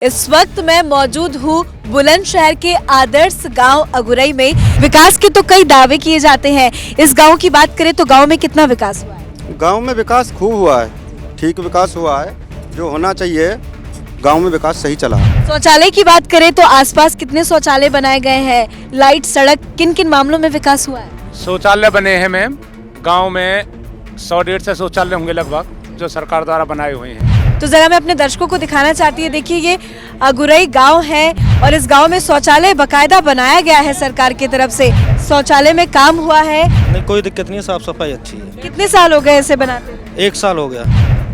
इस वक्त मैं मौजूद हूँ बुलंदशहर के आदर्श गांव अगुरई में। विकास के तो कई दावे किए जाते हैं। इस गांव की बात करें तो गांव में कितना विकास हुआ है? गांव में विकास खूब हुआ है, ठीक विकास हुआ है, जो होना चाहिए। गांव में विकास सही चला है। शौचालय की बात करें तो आसपास कितने शौचालय बनाए गए हैं? लाइट, सड़क, किन किन मामलों में विकास हुआ है? शौचालय बने हैं मैम, गाँव में 100-150 शौचालय होंगे लगभग, जो सरकार द्वारा बनाए हुए हैं। तो जरा मैं अपने दर्शकों को दिखाना चाहती हूँ। देखिए, ये अगुरई गांव है और इस गांव में शौचालय बकायदा बनाया गया है सरकार की तरफ से। शौचालय में काम हुआ है, नहीं कोई दिक्कत नहीं है, साफ सफाई अच्छी है। कितने साल हो गए इसे बनाते? 1 साल हो गया।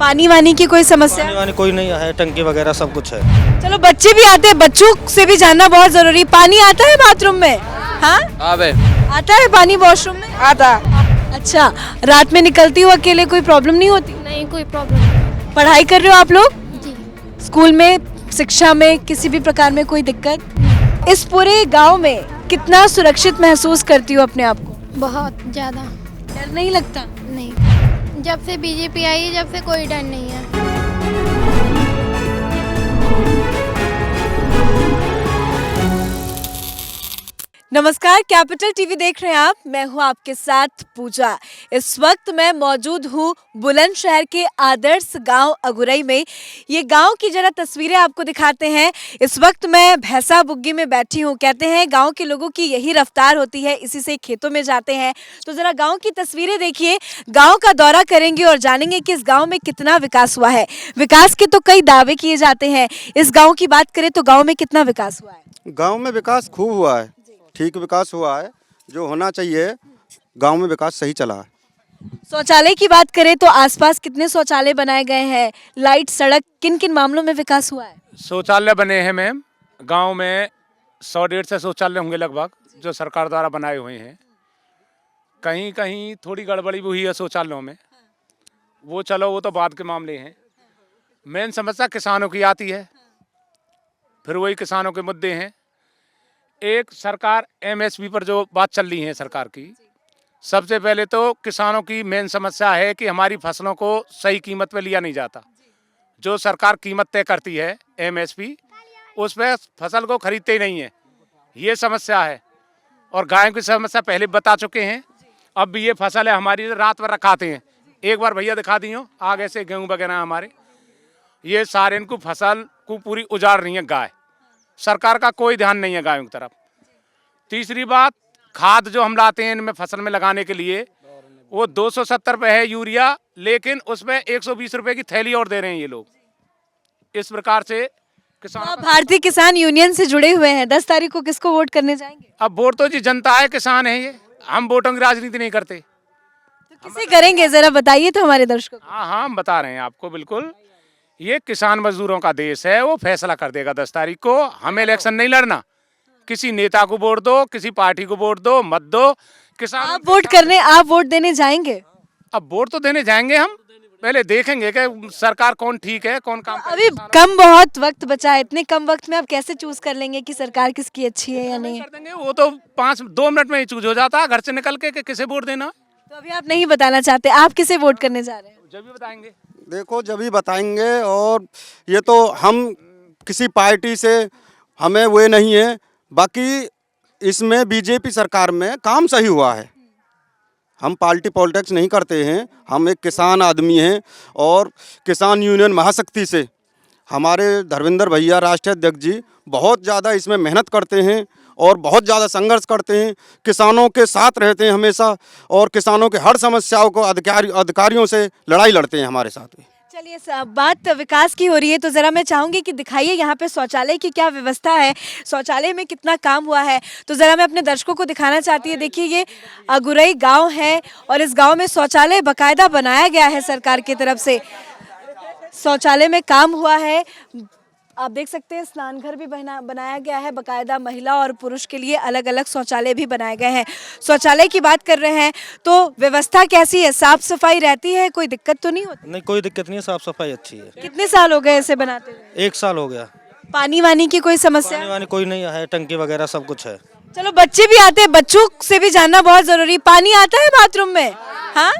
पानी वानी की कोई समस्या? पानी वानी कोई नहीं है, टंकी वगैरह सब कुछ है। चलो, बच्चे भी आते हैं, बच्चों से भी जानना बहुत जरूरी। पानी आता है बाथरूम में? हाँ, आता है पानी वॉशरूम में? आता। अच्छा, रात में निकलती हो अकेले, कोई प्रॉब्लम नहीं होती? नहीं, कोई प्रॉब्लम नहीं। पढ़ाई कर रहे हो आप लोग? जी। स्कूल में, शिक्षा में किसी भी प्रकार में कोई दिक्कत? इस पूरे गांव में कितना सुरक्षित महसूस करती हो अपने आप को? बहुत ज़्यादा। डर नहीं लगता? नहीं, जब से बीजेपी आई है, जब से कोई डर नहीं है। नमस्कार, कैपिटल टीवी देख रहे हैं आप। मैं हूं आपके साथ पूजा। इस वक्त मैं मौजूद हूं बुलंदशहर के आदर्श गांव अगुरई में। ये गांव की जरा तस्वीरें आपको दिखाते हैं। इस वक्त मैं भैंसा बुग्गी में बैठी हूं। कहते हैं गांव के लोगों की यही रफ्तार होती है, इसी से खेतों में जाते हैं। तो जरा गाँव की तस्वीरें देखिए। गाँव का दौरा करेंगे और जानेंगे कि इस गाँव में कितना विकास हुआ है। विकास के तो कई दावे किए जाते हैं। इस गाँव की बात करें तो गाँव में कितना विकास हुआ है? गांव में विकास खूब हुआ है, ठीक विकास हुआ है, जो होना चाहिए। गांव में विकास सही चला है। शौचालय की बात करें तो आसपास कितने शौचालय बनाए गए हैं? लाइट, सड़क, किन किन मामलों में विकास हुआ है? शौचालय बने हैं मैम, गांव में 100-150 शौचालय होंगे लगभग, जो सरकार द्वारा बनाए हुए हैं। कहीं कहीं थोड़ी गड़बड़ी भी हुई है शौचालयों में, वो चलो वो तो बाद के मामले हैं। मेन समस्या किसानों की आती है, फिर वही किसानों के मुद्दे हैं। एक सरकार एमएसपी पर जो बात चल रही है सरकार की, सबसे पहले तो किसानों की मेन समस्या है कि हमारी फसलों को सही कीमत पे लिया नहीं जाता। जो सरकार कीमत तय करती है एमएसपी, उस पर फसल को खरीदते ही नहीं है, ये समस्या है। और गायों की समस्या पहले बता चुके हैं। अब भी ये फसल है हमारी, रात भर रखाते हैं। एक बार भैया दिखा दी हो आगे से गेहूँ वगैरह हमारे, ये सारे इनको फसल को पूरी उजाड़ रही है गाय। सरकार का कोई ध्यान नहीं है गायों की तरफ। तीसरी बात, खाद जो हम लाते हैं इनमें फसल में लगाने के लिए, वो 270 रुपये है यूरिया, लेकिन उसमें 120 रुपये की थैली और दे रहे हैं ये लोग। इस प्रकार से किसान, आप भारतीय किसान यूनियन से जुड़े हुए हैं। 10 तारीख को किसको वोट करने जाएंगे? अब वोट तो जी जनता है, किसान है ये, हम वोटों की राजनीति नहीं करते। तो किसे करेंगे, जरा बताइए तो हमारे दर्शकों को। हाँ, हम बता रहे हैं आपको बिल्कुल। ये किसान मजदूरों का देश है, वो फैसला कर देगा 10 तारीख को। हमें इलेक्शन नहीं लड़ना, किसी नेता को वोट दो, किसी पार्टी को वोट दो, मत दो। किसान आप वोट देने जाएंगे? अब वोट तो देने जाएंगे, हम पहले देखेंगे कि सरकार कौन ठीक है, कौन काम। अभी कम बहुत वक्त बचा है, इतने कम वक्त में आप कैसे चूज कर लेंगे कि सरकार किसकी अच्छी है या नहीं? कर देंगे, वो तो 2 मिनट में ही चूज हो जाता है घर से निकल के कि किसे वोट देना। तो अभी आप नहीं बताना चाहते, आप किसे वोट करने जा रहे हैं? जब भी बताएंगे। देखो, जब भी बताएंगे। और ये तो हम किसी पार्टी से हमें वो नहीं है, बाकी इसमें बीजेपी सरकार में काम सही हुआ है। हम पार्टी पॉलिटिक्स नहीं करते हैं, हम एक किसान आदमी हैं। और किसान यूनियन महाशक्ति से हमारे धर्मेंद्र भैया राष्ट्रीय अध्यक्ष जी बहुत ज़्यादा इसमें मेहनत करते हैं और बहुत ज़्यादा संघर्ष करते हैं, किसानों के साथ रहते हैं हमेशा, और किसानों के हर समस्याओं को अधिकारियों से लड़ाई लड़ते हैं हमारे साथ। चलिए, बात विकास की हो रही है तो ज़रा मैं चाहूँगी कि दिखाइए यहाँ पे शौचालय की क्या व्यवस्था है, शौचालय में कितना काम हुआ है। तो ज़रा मैं अपने दर्शकों को दिखाना चाहती है। देखिए, ये अगुरई गांव है और इस गांव में शौचालय बकायदा बनाया गया है सरकार की तरफ से। शौचालय में काम हुआ है, आप देख सकते हैं। स्नान घर भी बनाया गया है बकायदा, महिला और पुरुष के लिए अलग अलग शौचालय भी बनाए गए हैं। शौचालय की बात कर रहे हैं तो व्यवस्था कैसी है, साफ सफाई रहती है, कोई दिक्कत तो नहीं होती? नहीं कोई दिक्कत नहीं है, साफ सफाई अच्छी है। कितने साल हो गए इसे बनाते हुए? 1 साल हो गया। पानी वानी की कोई समस्या? पानी वानी कोई नहीं है, टंकी वगैरह सब कुछ है। चलो, बच्चे भी आते हैं, बच्चों से भी जानना बहुत जरूरी। पानी आता है बाथरूम में? हाँ,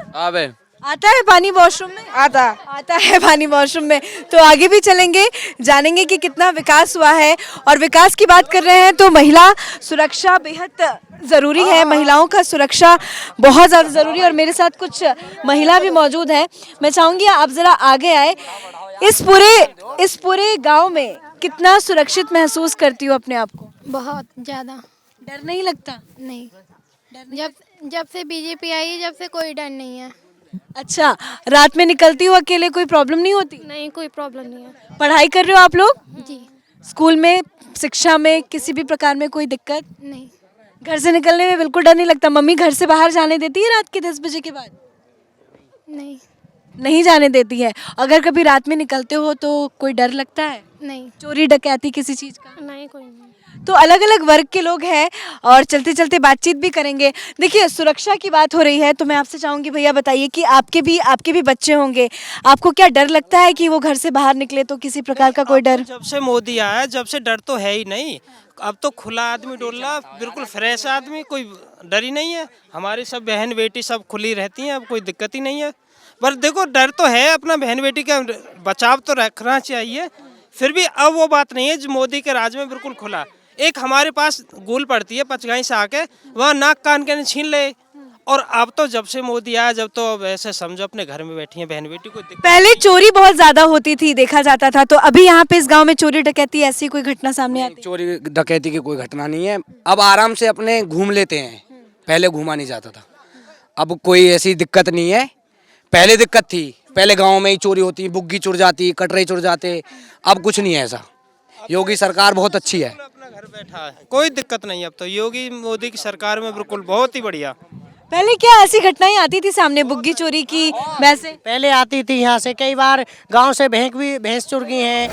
आता है पानी वॉशरूम में? आता है पानी वॉशरूम में। तो आगे भी चलेंगे, जानेंगे कि कितना विकास हुआ है। और विकास की बात कर रहे हैं तो महिला सुरक्षा बेहद ज़रूरी है, महिलाओं का सुरक्षा बहुत ज़्यादा ज़रूरी है। और मेरे साथ कुछ महिला भी मौजूद है, मैं चाहूँगी आप ज़रा आगे आए। इस पूरे गांव में कितना सुरक्षित महसूस करती हो अपने आप को? बहुत ज़्यादा। डर नहीं लगता? नहीं, जब से बीजेपी आई है, जब से कोई डर नहीं है। अच्छा, रात में निकलती हो अकेले, कोई प्रॉब्लम नहीं होती? नहीं, कोई प्रॉब्लम नहीं है। पढ़ाई कर रहे हो आप लोग? जी स्कूल में, शिक्षा में किसी भी प्रकार में कोई दिक्कत? नहीं। घर से निकलने में बिल्कुल डर नहीं लगता? मम्मी घर से बाहर जाने देती है रात के 10 बजे के बाद? नहीं। नहीं जाने देती है। अगर कभी रात में निकलते हो तो कोई डर लगता है? नहीं। चोरी डकैती किसी चीज़ का? नहीं, कोई नहीं। तो अलग अलग वर्ग के लोग हैं और चलते चलते बातचीत भी करेंगे। देखिए, सुरक्षा की बात हो रही है तो मैं आपसे चाहूँगी भैया बताइए कि आपके भी बच्चे होंगे, आपको क्या डर लगता है कि वो घर से बाहर निकले तो किसी प्रकार का कोई डर? जब से मोदी आया जब से डर तो है ही नहीं। अब तो खुला आदमी डोल रहा, बिल्कुल फ्रेश आदमी, कोई डर ही नहीं है। हमारी सब बहन बेटी सब खुली रहती हैं, अब कोई दिक्कत ही नहीं है। पर देखो डर तो है, अपना बहन बेटी का बचाव तो रखना चाहिए। फिर भी अब वो बात नहीं है जो मोदी के राज में बिल्कुल खुला। एक हमारे पास गोल पड़ती है पचगाई से आके, वहाँ नाक कान के छीन ले। और अब तो जब से मोदी आया, जब तो अब ऐसे समझो अपने घर में बैठी है बहन बेटी को। पहले चोरी बहुत ज्यादा होती थी, देखा जाता था, तो अभी यहाँ पे इस गांव में चोरी डकैती ऐसी कोई घटना सामने आती है? चोरी डकैती की कोई घटना नहीं है। अब आराम से अपने घूम लेते हैं, पहले घूमा नहीं जाता था। अब कोई ऐसी दिक्कत नहीं है। पहले दिक्कत थी, पहले गांव में ही चोरी होती, बुग्गी चुर जाती, कटरे चुर जाते। अब कुछ नहीं है ऐसा। योगी सरकार बहुत अच्छी है। अपना घर बैठा है, कोई दिक्कत नहीं। अब तो योगी मोदी की सरकार में बिल्कुल बहुत ही बढ़िया। पहले क्या ऐसी घटनाएं आती थी सामने, बुग्गी चोरी की? वैसे पहले आती थी, यहाँ से कई बार गांव से भैंस चुर गई हैं।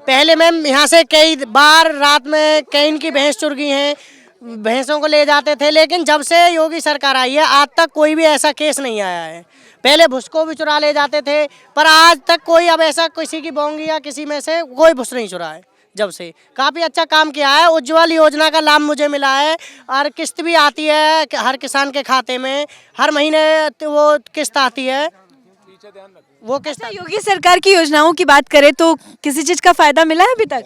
पहले मैम यहाँ से कई बार रात में कई की भैंस चुर गई हैं, भैंसों को ले जाते थे। लेकिन जब से योगी सरकार आई है आज तक कोई भी ऐसा केस नहीं आया है। पहले भुस को भी चुरा ले जाते थे, पर आज तक कोई अब ऐसा किसी की बोंगी या किसी में से कोई भुस नहीं चुरा है। जब से काफ़ी अच्छा काम किया है। उज्ज्वल योजना का लाभ मुझे मिला है और किस्त भी आती है हर किसान के खाते में, हर महीने तो वो किस्त आती है। वो किस्त योगी सरकार की योजनाओं की बात करें तो किसी चीज का फायदा मिला है अभी तक?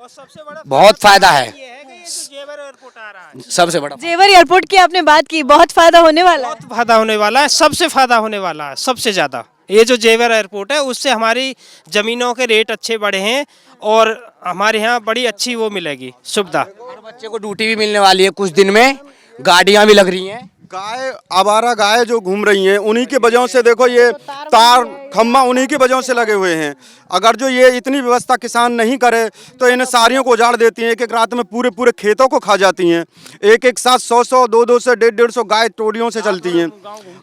और सबसे बड़ा बहुत फायदा है। ये है कि ये जो जेवर एयरपोर्ट आ रहा है, सबसे बड़ा जेवर एयरपोर्ट की आपने बात की, बहुत फायदा होने वाला है। बहुत फायदा होने वाला है, सबसे फायदा होने वाला है सबसे ज़्यादा। ये जो जेवर एयरपोर्ट है उससे हमारी ज़मीनों के रेट अच्छे बढ़े हैं और हमारे यहाँ बड़ी अच्छी वो मिलेगी सुविधा। हर बच्चे को ड्यूटी भी मिलने वाली है कुछ दिन में, गाड़ियाँ भी लग रही हैं। गाय, आवारा गाय जो घूम रही हैं उन्हीं की वजह से देखो ये तार खम्मा उन्हीं की वजह से लगे हुए हैं। अगर जो ये इतनी व्यवस्था किसान नहीं करे तो इन सारियों को उजाड़ देती हैं, एक एक रात में पूरे पूरे खेतों को खा जाती हैं। एक एक साथ 100-100, 200 से 150 गाय टोलियों से चलती हैं।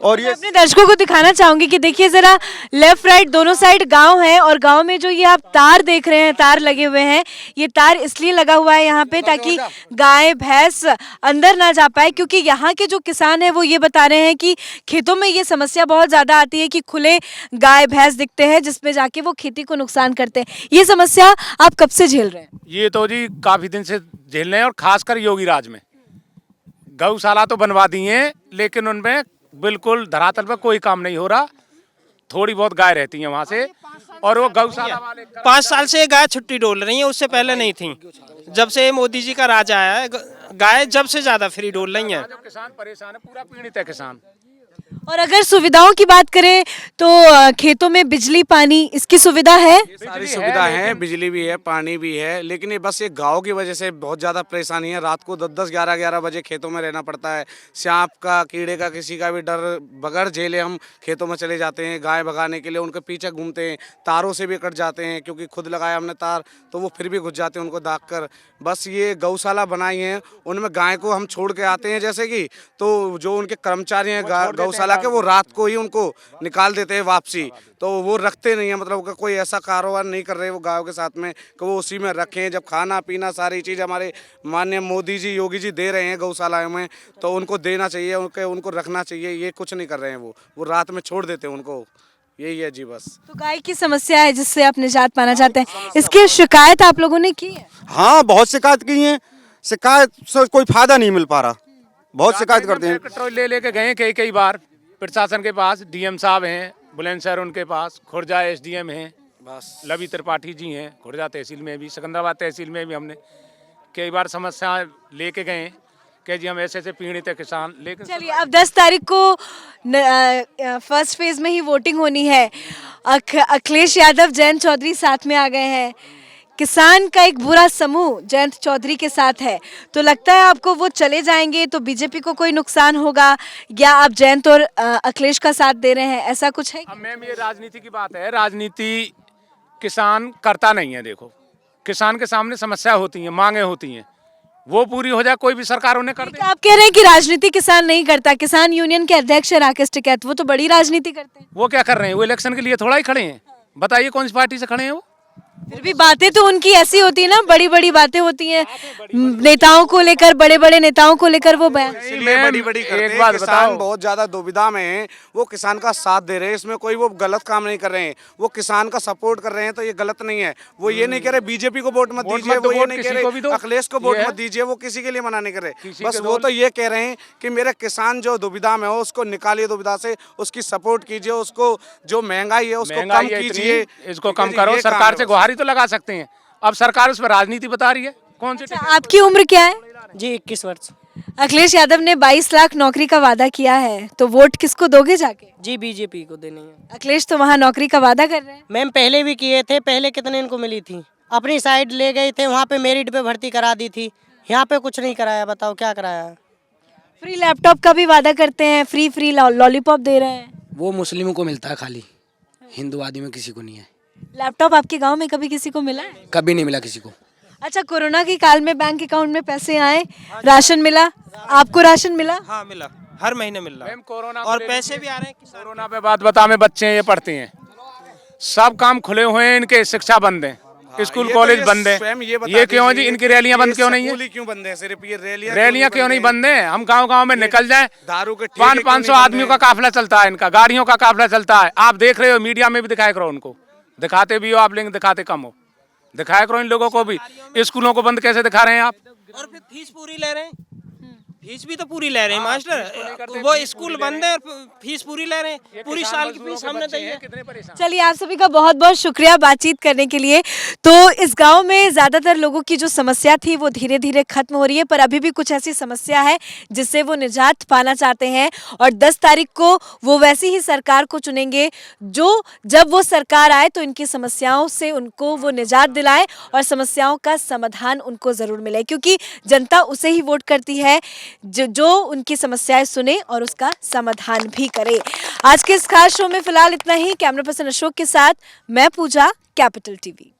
और ये अपने दर्शकों को दिखाना चाहूंगी कि देखिए जरा, लेफ्ट राइट दोनों साइड गांव है और गांव में जो ये आप तार देख रहे हैं, तार लगे हुए हैं, ये तार इसलिए लगा हुआ है यहाँ पे ताकि गाय भैंस अंदर ना जा पाए। क्योंकि यहाँ के जो किसान है वो ये बता रहे हैं कि खेतों में ये समस्या बहुत ज्यादा आती है कि खुले गाय भैंस दिखते हैं जिसमें जाके वो खेती को नुकसान करते हैं। ये समस्या आप कब से झेल रहे हैं? ये तो जी काफ़ी दिन से झेल रहे हैं और खासकर योगी राज में गौशाला तो बनवा दी हैं लेकिन उनमें बिल्कुल धरातल पर कोई काम नहीं हो रहा। थोड़ी बहुत गाय रहती हैं वहाँ से और वो गौशाला वाले 5 साल से गाय छुट्टी डोल रही है, उससे पहले नहीं थी। जब से मोदी जी का राज आया है गाय जब से ज़्यादा फ्री डोल रही हैं। जो किसान परेशान है, पूरा पीड़ित है किसान। और अगर सुविधाओं की बात करें तो खेतों में बिजली पानी इसकी सुविधा है? सारी सुविधा है, बिजली भी है, पानी भी है, लेकिन ये बस ये गांव की वजह से बहुत ज़्यादा परेशानी है। रात को 10-10, 11-11 बजे खेतों में रहना पड़ता है। सांप का, कीड़े का, किसी का भी डर बगैर झेले हम खेतों में चले जाते हैं गाय भगाने के लिए। उनके पीछे घूमते हैं, तारों से भी कट जाते हैं क्योंकि खुद लगाया हमने तार, तो वो फिर भी घुस जाते हैं उनको दाग कर। बस ये गौशाला बनाई है, उनमें गाय को हम छोड़ के आते हैं जैसे कि, तो जो उनके कर्मचारी हैं गौशाला के वो रात को ही उनको निकाल देते हैं वापसी, तो वो रखते नहीं है। मतलब कोई ऐसा कारोबार नहीं कर रहे वो गायों के साथ में कि वो उसी में रखें। जब खाना पीना सारी चीज़ हमारे माननीय मोदी जी, योगी जी दे रहे हैं गौशाला में, तो उनको देना चाहिए, उनको रखना चाहिए। ये कुछ नहीं कर रहे हैं, वो रात में छोड़ देते हैं उनको। यही है जी बस। तो गाय की समस्या है जिससे आप निजात पाना चाहते हैं, इसकी शिकायत आप लोगों ने की है? हाँ, बहुत शिकायत की हैं, शिकायत से कोई फायदा नहीं मिल पा रहा, बहुत शिकायत करते हैं। पेट्रोल ले लेके गए कई बार प्रशासन के पास डीएम साहब हैं, बुलंदशहर उनके पास, खुर्जा एसडीएम हैं, बस लवी त्रिपाठी जी हैं, खुर्जा तहसील में भी, सिकंदराबाद तहसील में भी हमने कई बार समस्या लेके गए हैं कि जी हम ऐसे ऐसे पीड़ित है किसान, लेकिन चलिए अब 10 तारीख को फर्स्ट फेज में ही वोटिंग होनी है। अखिलेश यादव, जयंत चौधरी साथ में आ गए हैं। किसान का एक बुरा समूह जयंत चौधरी के साथ है, तो लगता है आपको वो चले जाएंगे तो बीजेपी को कोई नुकसान होगा, या आप जयंत और अखिलेश का साथ दे रहे हैं, ऐसा कुछ है? अब मैम ये राजनीति की बात है, राजनीति किसान करता नहीं है। देखो किसान के सामने समस्या होती है, मांगे होती हैं, वो पूरी हो जाए कोई भी सरकार उन्हें कर दे। तो आप कह रहे हैं कि राजनीति किसान नहीं करता। किसान यूनियन के अध्यक्ष है राकेश टिकैत, वो तो बड़ी राजनीति करते हैं। वो क्या कर रहे हैं? वो इलेक्शन के लिए थोड़ा ही खड़े हैं। बताइए कौन सी पार्टी से खड़े हैं वो? फिर भी बातें तो उनकी ऐसी होती है ना, बड़ी बड़ी बातें होती हैं नेताओं को लेकर, बड़े बड़े नेताओं को लेकर वो बयान। इसलिए बड़ी बड़ी करते एक हैं। बात किसान बताओ, बहुत ज्यादा दुविधा में हैं, वो किसान का साथ दे रहे हैं, इसमें कोई वो गलत काम नहीं कर रहे हैं, वो किसान का सपोर्ट कर रहे हैं, तो ये गलत नहीं है। वो ये नहीं कह रहे बीजेपी को वोट मत वोट दीजिए, मत दो, वो ये वोट नहीं किसी कह को भी दो। रहे अखिलेश को वोट ये है। मत दीजिए, वो किसी के लिए मना नहीं कर रहे। किसी बस के वो दो। तो ये कह रहे हैं कि मेरे किसान जो दुविधा में हो उसको निकालिए दुविधा से, उसकी सपोर्ट कीजिए, उसको जो महंगाई है उसको कम महंगाई है कीजिए, इतनी, इसको ठीक है कम जी, करो। ये काम सरकार है से बस। गुहारी तो लगा सकते हैं, अब सरकार उस पर राजनीति बता रही है। कौन सी अच्छा, आपकी उम्र क्या है? जी 21 वर्ष। अखिलेश यादव ने 22 लाख नौकरी का वादा किया है, तो वोट किसको दोगे जाके? जी बीजेपी को देनी है। अखिलेश तो वहाँ नौकरी का वादा कर रहे हैं। मैम पहले भी किए थे, पहले कितने इनको मिली थी, अपनी साइड ले गए थे, वहाँ पे मेरिट पे भर्ती करा दी थी, यहाँ पे कुछ नहीं कराया। बताओ क्या कराया? फ्री लैपटॉप का भी वादा करते हैं, फ्री लॉलीपॉप दे रहे हैं। वो मुस्लिमों को मिलता है खाली, हिंदू आदमी में किसी को नहीं है। लैपटॉप आपके गांव में कभी किसी को मिला है? कभी नहीं मिला किसी को। अच्छा, कोरोना के काल में बैंक अकाउंट में पैसे आए, राशन मिला? आपको राशन मिला? हाँ मिला, हर महीने मिल रहा है, मैम कोरोना और पैसे भी आ रहे हैं किसान। कोरोना पे बात बता, में बच्चे ये पढ़ते हैं, सब काम खुले हुए हैं, इनके शिक्षा बंद है, स्कूल ये तो कॉलेज ये बंद है। स्वयं ये बता ये क्यों जी? दीजिए इनकी रैलियां बंद ये क्यों नहीं स्कूल ही है? क्यों बंद है? सिर्फ ये रैलियां क्यों नहीं बंद है? हम गांव गांव में निकल जाएं, दारू के ठेके 500 क्यों नहीं आदमियों का काफिला चलता है, इनका गाड़ियों का काफिला चलता है। आप देख रहे हो, मीडिया में भी दिखाया करो उनको, दिखाते भी हो आप लेकिन दिखाते कम हो। दिखाया करो इन लोगों को भी। स्कूलों को बंद कैसे दिखा रहे हैं आप? और फिर फीस पूरी ले रहे हैं, फीस भी तो पूरी ले रहे हैं मास्टर। वो स्कूल बंद है और फीस पूरी ले रहे हैं, पूरी साल की फीस हमने दी है। कितने परेशान। चलिए, आप सभी का बहुत बहुत शुक्रिया बातचीत करने के लिए। तो इस गांव में ज़्यादातर लोगों की जो समस्या थी वो धीरे धीरे खत्म हो रही है, पर अभी भी कुछ ऐसी समस्या है जिससे वो निजात पाना चाहते हैं, और 10 तारीख को वो वैसी ही सरकार को चुनेंगे जो जब वो सरकार आए तो इनकी समस्याओं से उनको वो निजात दिलाए और समस्याओं का समाधान उनको ज़रूर मिले, क्योंकि जनता उसे ही वोट करती है जो उनकी समस्याएं सुने और उसका समाधान भी करे। आज के इस खास शो में फिलहाल इतना ही। कैमरा पर्सन अशोक के साथ मैं पूजा, कैपिटल टीवी।